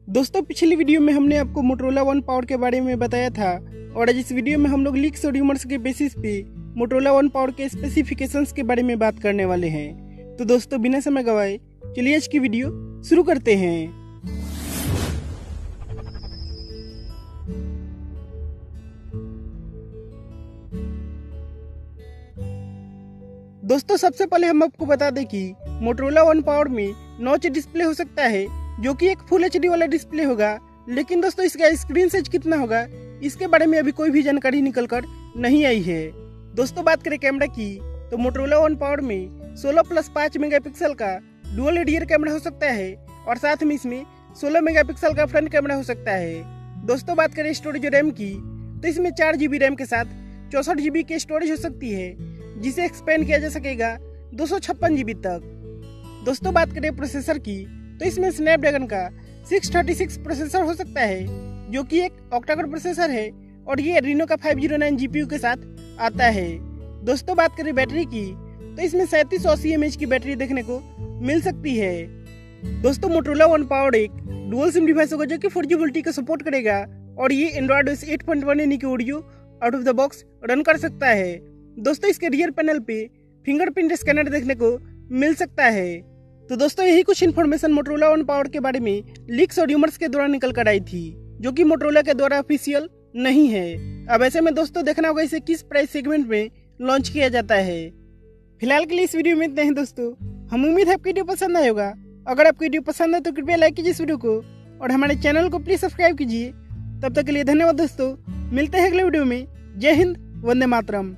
दोस्तों पिछली वीडियो में हमने आपको मोटोरोला वन पावर के बारे में बताया था और आज इस वीडियो में हम लोग लीक्स और र्यूमर्स के बेसिस पे मोटोरोला वन पावर के स्पेसिफिकेशंस के बारे में बात करने वाले हैं। तो दोस्तों बिना समय गवाए चलिए आज की वीडियो शुरू करते हैं। दोस्तों सबसे पहले हम आपको बता दें कि मोटोरोला वन पावर में नॉच डिस्प्ले हो सकता है जो कि एक फुल एचडी वाला डिस्प्ले होगा, लेकिन दोस्तों इसका स्क्रीन साइज कितना होगा इसके बारे में अभी कोई भी जानकारी निकल कर नहीं आई है। दोस्तों बात करें कैमरा की तो मोटोरोला वन पावर में 16+5 मेगापिक्सल का डुअल रियर कैमरा हो सकता है और साथ में इसमें 16 मेगापिक्सल का फ्रंट कैमरा हो सकता है। दोस्तों बात करें स्टोरेज रैम की तो इसमें 4GB रैम के साथ 64GB की स्टोरेज हो सकती है जिसे एक्सपेंड किया जा सकेगा 256GB तक। दोस्तों बात करें प्रोसेसर की तो इसमें स्नैपड्रैगन का 636 प्रोसेसर हो सकता है जो कि एक ऑक्टाकोर प्रोसेसर है और ये एड्रीनो का 509 GPU के साथ आता है। दोस्तों बात करें बैटरी की तो इसमें 3780 mAh की बैटरी देखने को मिल सकती है। दोस्तों मोटोरोला वन पावर एक डुअल सिम डिवाइस होगा जो कि 4G वोल्टी का सपोर्ट करेगा और ये एंड्रॉइड OS 8.1 यानी कि audio out of the box run कर सकता है। दोस्तों इसके रियर पैनल पे फिंगरप्रिंट स्कैनर देखने को मिल सकता है। तो दोस्तों यही कुछ इन्फॉर्मेशन मोटोरोला वन पावर के बारे में लीक्स और र्यूमर्स के दौरान निकल कर आई थी जो कि मोटोरोला के द्वारा ऑफिशियल नहीं है। अब ऐसे में दोस्तों देखना होगा इसे किस प्राइस सेगमेंट में लॉन्च किया जाता है। फिलहाल के लिए इस वीडियो में इतना ही दोस्तों। हम उम्मीद है आपको वीडियो पसंद आया होगा। अगर आपको वीडियो पसंद है तो कृपया लाइक कीजिए इस वीडियो को और हमारे चैनल को प्लीज सब्सक्राइब कीजिए। तब तक के लिए धन्यवाद दोस्तों। मिलते हैं अगले वीडियो में। जय हिंद, वंदे मातरम।